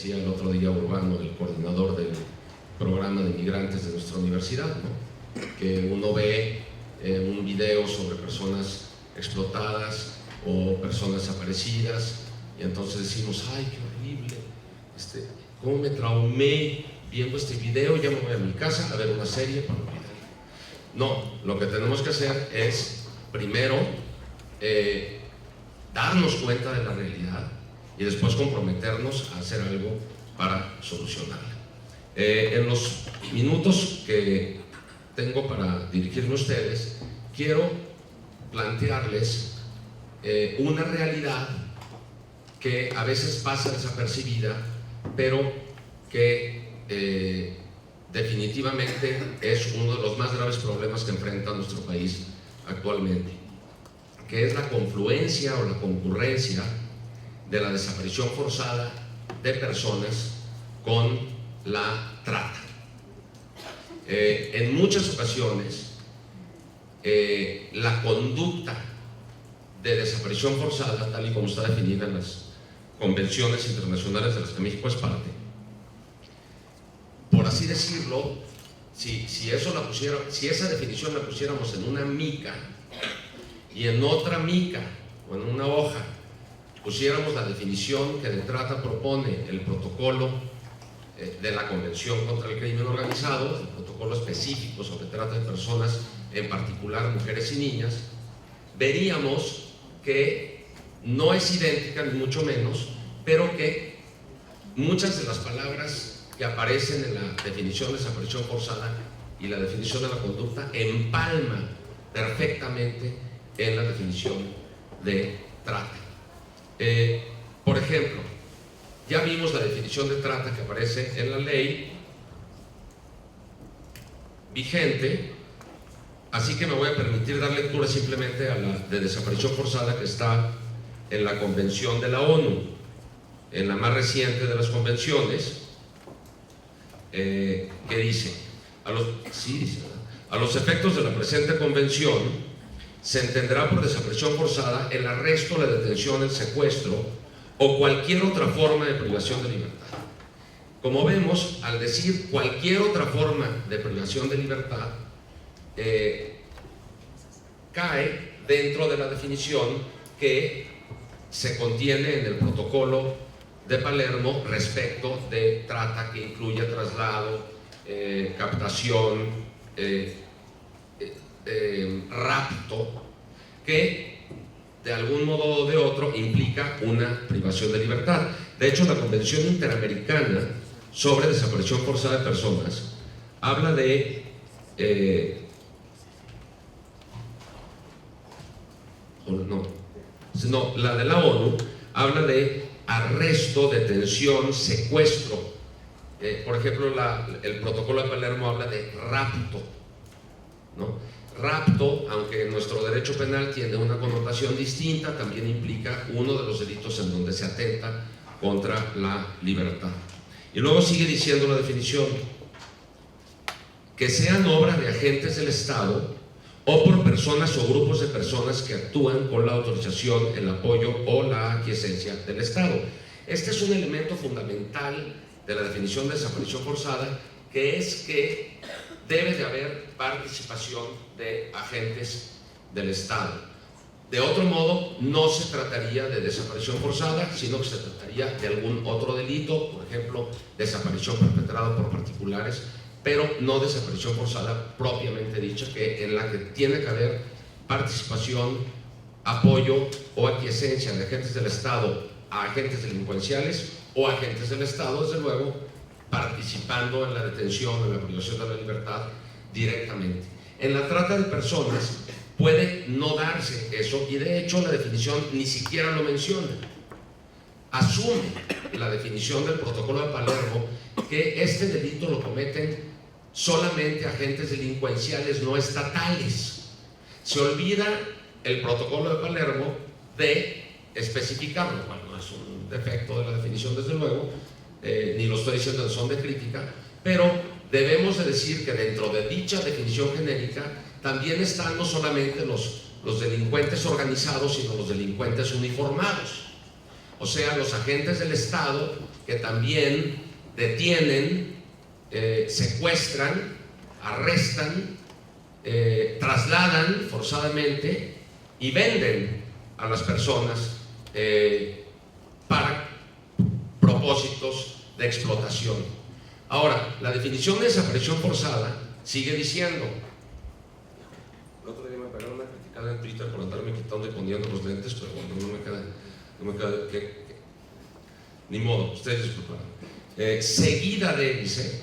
decía el otro día Urbano, el coordinador del programa de migrantes de nuestra universidad, ¿no? Que uno ve un video sobre personas explotadas o personas desaparecidas y entonces decimos, ay, qué horrible, cómo me traumé viendo este video, ya me voy a mi casa a ver una serie para olvidar. No, lo que tenemos que hacer es primero darnos cuenta de la realidad y después comprometernos a hacer algo para solucionarla. En los minutos que tengo para dirigirme a ustedes, quiero plantearles una realidad que a veces pasa desapercibida, pero que definitivamente es uno de los más graves problemas que enfrenta nuestro país actualmente, que es la confluencia o la concurrencia de la desaparición forzada de personas con la trata. En muchas ocasiones, la conducta de desaparición forzada, tal y como está definida en las convenciones internacionales de las que México es parte, por así decirlo, si esa definición la pusiéramos en una mica y en otra mica o en una hoja pusiéramos la definición que de trata propone el protocolo de la Convención contra el Crimen Organizado, el protocolo específico sobre trata de personas, en particular mujeres y niñas, veríamos que no es idéntica ni mucho menos, pero que muchas de las palabras que aparecen en la definición de desaparición forzada y la definición de la conducta empalman perfectamente en la definición de trata. Por ejemplo, ya vimos la definición de trata que aparece en la ley vigente, así que me voy a permitir dar lectura simplemente a la de desaparición forzada que está en la Convención de la ONU, en la más reciente de las convenciones, que dice, a los efectos de la presente convención se entenderá por desaparición forzada el arresto, la detención, el secuestro o cualquier otra forma de privación de libertad. Como vemos, al decir cualquier otra forma de privación de libertad, cae dentro de la definición que se contiene en el protocolo de Palermo respecto de trata, que incluye traslado, captación, rapto, que de algún modo o de otro implica una privación de libertad. De hecho, la Convención Interamericana sobre Desaparición Forzada de Personas habla de la de la ONU habla de arresto, detención, secuestro. Por ejemplo, el protocolo de Palermo habla de rapto, ¿no? Rapto, aunque nuestro derecho penal tiene una connotación distinta, también implica uno de los delitos en donde se atenta contra la libertad. Y luego sigue diciendo la definición: que sean obra de agentes del Estado o por personas o grupos de personas que actúan con la autorización, el apoyo o la aquiescencia del Estado. Este es un elemento fundamental de la definición de desaparición forzada, que es que debe de haber participación de agentes del Estado. De otro modo, no se trataría de desaparición forzada, sino que se trataría de algún otro delito, por ejemplo, desaparición perpetrada por particulares, pero no desaparición forzada propiamente dicha, en la que tiene que haber participación, apoyo o aquiescencia de agentes del Estado a agentes delincuenciales o agentes del Estado, desde luego, participando en la detención, en la privación de la libertad directamente. En la trata de personas puede no darse eso, y de hecho la definición ni siquiera lo menciona. Asume la definición del protocolo de Palermo que este delito lo cometen solamente agentes delincuenciales no estatales. Se olvida el protocolo de Palermo de especificarlo, cual no es un defecto de la definición, desde luego, ni lo estoy diciendo en son de crítica, pero debemos de decir que dentro de dicha definición genérica también están no solamente los delincuentes organizados, sino los delincuentes uniformados, o sea, los agentes del Estado que también detienen, secuestran, arrestan, trasladan forzadamente y venden a las personas para propósitos de explotación. Ahora, la definición de desaparición forzada sigue diciendo, el otro día me pegaron una criticada en Twitter por andarme quitando y poniendo los lentes, pero bueno, no me queda ni modo, ustedes disculparán. Seguida de, dice,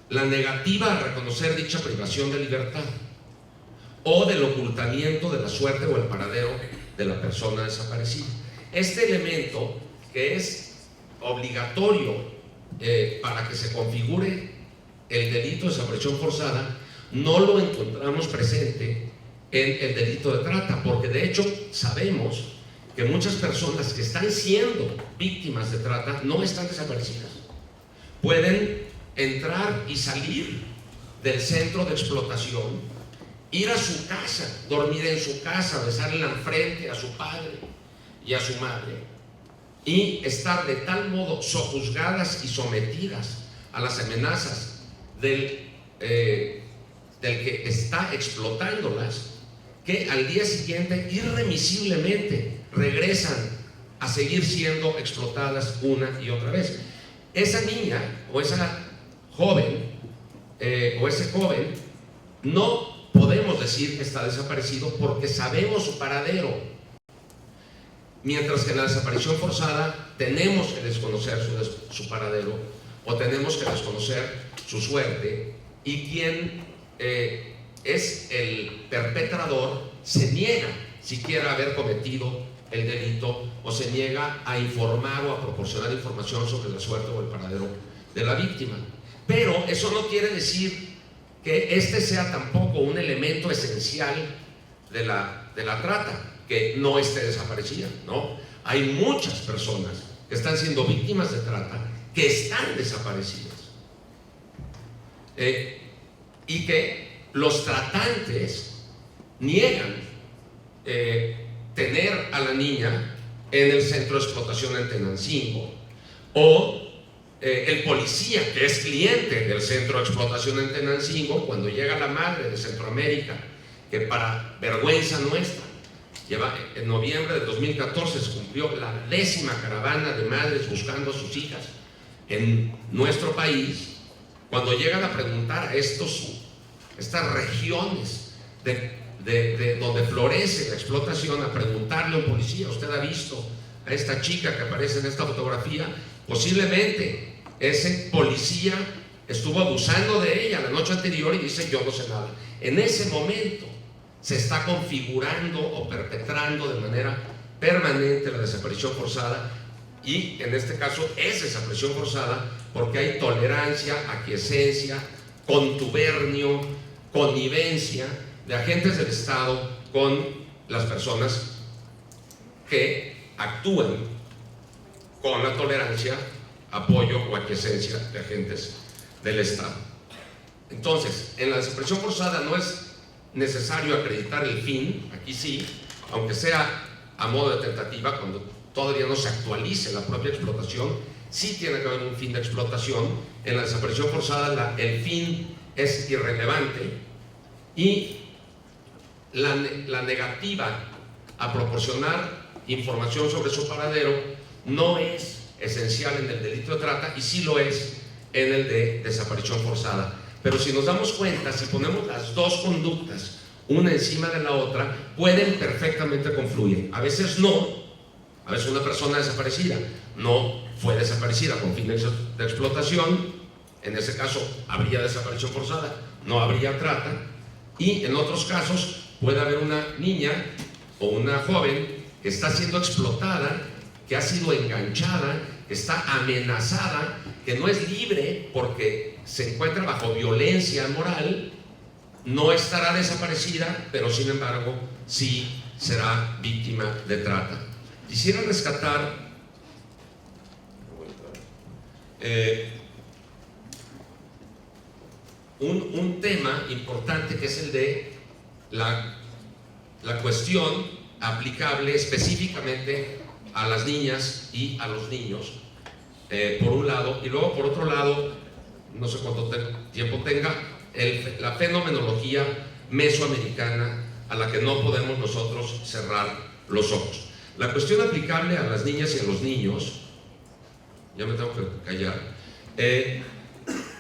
la negativa a reconocer dicha privación de libertad o del ocultamiento de la suerte o el paradero de la persona desaparecida. Este elemento, que es obligatorio para que se configure el delito de desaparición forzada, no lo encontramos presente en el delito de trata, porque de hecho sabemos que muchas personas que están siendo víctimas de trata no están desaparecidas. Pueden entrar y salir del centro de explotación, ir a su casa, dormir en su casa, besarle la frente a su padre y a su madre, y estar de tal modo sojuzgadas y sometidas a las amenazas del que está explotándolas, que al día siguiente irremisiblemente regresan a seguir siendo explotadas una y otra vez. Esa niña o esa joven o ese joven no podemos decir que está desaparecido porque sabemos su paradero, mientras que en la desaparición forzada tenemos que desconocer su paradero, o tenemos que desconocer su suerte, y quien es el perpetrador se niega siquiera a haber cometido el delito, o se niega a informar o a proporcionar información sobre la suerte o el paradero de la víctima. Pero eso no quiere decir que este sea tampoco un elemento esencial de la trata, que no esté desaparecida, ¿no? Hay muchas personas que están siendo víctimas de trata que están desaparecidas, y que los tratantes niegan tener a la niña en el centro de explotación en Tenancingo, o el policía que es cliente del centro de explotación en Tenancingo, cuando llega la madre de Centroamérica, que para vergüenza nuestra, en noviembre de 2014 se cumplió la 10ª caravana de madres buscando a sus hijas en nuestro país. Cuando llegan a preguntar a estas regiones de donde florece la explotación, a preguntarle a un policía: ¿usted ha visto a esta chica que aparece en esta fotografía? Posiblemente ese policía estuvo abusando de ella la noche anterior y dice: yo no sé nada. En ese momento se está configurando o perpetrando de manera permanente la desaparición forzada, y en este caso es desaparición forzada porque hay tolerancia, aquiescencia, contubernio, connivencia de agentes del Estado con las personas que actúan con la tolerancia, apoyo o aquiescencia de agentes del Estado. Entonces, en la desaparición forzada no es necesario acreditar el fin, aquí sí, aunque sea a modo de tentativa, cuando todavía no se actualice la propia explotación, sí tiene que haber un fin de explotación. En la desaparición forzada el fin es irrelevante, y la negativa a proporcionar información sobre su paradero no es esencial en el delito de trata, y sí lo es en el de desaparición forzada. Pero si nos damos cuenta, si ponemos las dos conductas una encima de la otra, pueden perfectamente confluir. A veces no, a veces una persona desaparecida no fue desaparecida con fines de explotación, en ese caso habría desaparición forzada, no habría trata, y en otros casos puede haber una niña o una joven que está siendo explotada, que ha sido enganchada, que está amenazada, que no es libre porque se encuentra bajo violencia moral. No estará desaparecida, pero sin embargo sí será víctima de trata. Quisiera rescatar un tema importante, que es el de la cuestión aplicable específicamente a las niñas y a los niños por un lado, y luego por otro lado, no sé cuánto tiempo tenga, la fenomenología mesoamericana a la que no podemos nosotros cerrar los ojos. La cuestión aplicable a las niñas y a los niños, ya me tengo que callar,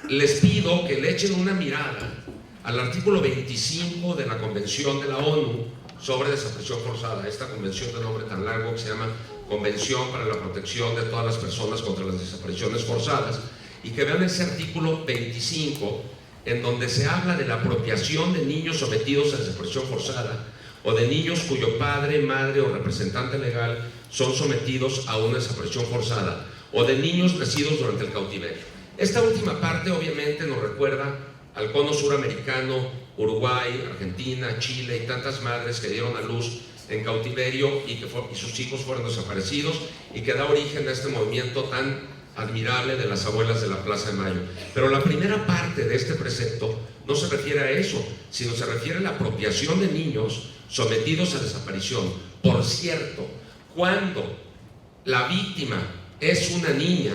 les pido que le echen una mirada al artículo 25 de la Convención de la ONU sobre desaparición forzada, esta convención de nombre tan largo que se llama Convención para la Protección de todas las personas contra las desapariciones forzadas, y que vean ese artículo 25 en donde se habla de la apropiación de niños sometidos a desaparición forzada o de niños cuyo padre, madre o representante legal son sometidos a una desaparición forzada o de niños nacidos durante el cautiverio. Esta última parte obviamente nos recuerda al cono suramericano, Uruguay, Argentina, Chile y tantas madres que dieron a luz en cautiverio y sus hijos fueron desaparecidos, y que da origen a este movimiento tan admirable de las abuelas de la Plaza de Mayo. Pero la primera parte de este precepto no se refiere a eso, sino se refiere a la apropiación de niños sometidos a desaparición. Por cierto, cuando la víctima es una niña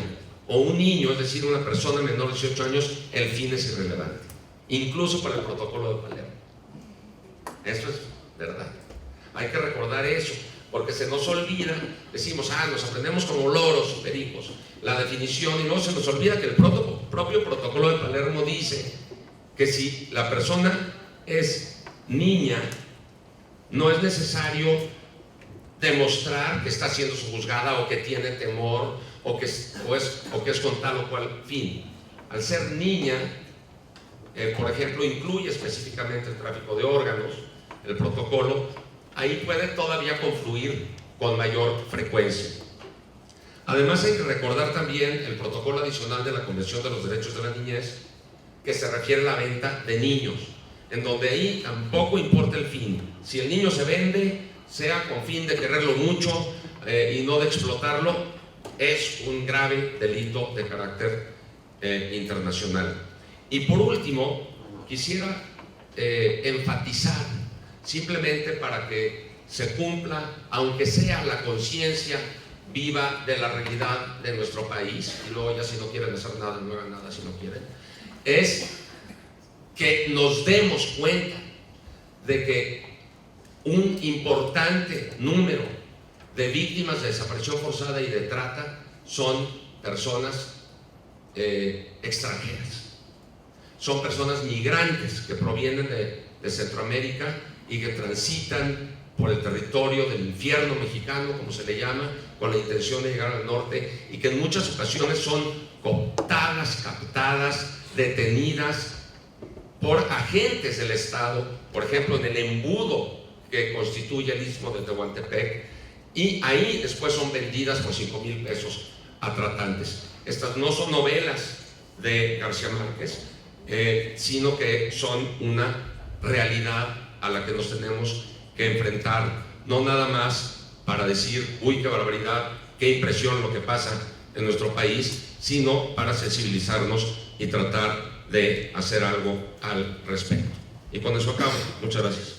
o un niño, es decir, una persona menor de 18 años, el fin es irrelevante, incluso para el protocolo de Palermo. Eso es verdad. Hay que recordar eso, porque se nos olvida, decimos, nos aprendemos como loros, pericos, la definición, y luego se nos olvida que el propio protocolo de Palermo dice que si la persona es niña, no es necesario demostrar que está siendo juzgada o que tiene temor o que es con tal o cual fin. Al ser niña, por ejemplo, incluye específicamente el tráfico de órganos, el protocolo, ahí puede todavía confluir con mayor frecuencia. Además hay que recordar también el protocolo adicional de la Convención de los Derechos de la Niñez, que se refiere a la venta de niños, en donde ahí tampoco importa el fin. Si el niño se vende, sea con fin de quererlo mucho y no de explotarlo, es un grave delito de carácter internacional. Y por último, quisiera enfatizar, simplemente para que se cumpla, aunque sea la conciencia viva de la realidad de nuestro país, y luego ya si no quieren hacer nada, no hagan nada si no quieren, es que nos demos cuenta de que un importante número de víctimas de desaparición forzada y de trata son personas extranjeras, son personas migrantes que provienen de Centroamérica y que transitan por el territorio del infierno mexicano, como se le llama, con la intención de llegar al norte, y que en muchas ocasiones son cooptadas, captadas, detenidas por agentes del Estado, por ejemplo en el embudo que constituye el Istmo de Tehuantepec, y ahí después son vendidas por 5,000 pesos a tratantes. Estas no son novelas de García Márquez, sino que son una realidad a la que nos tenemos que enfrentar, no nada más para decir, uy, qué barbaridad, qué impresión lo que pasa en nuestro país, sino para sensibilizarnos y tratar de hacer algo al respecto. Y con eso acabo. Muchas gracias.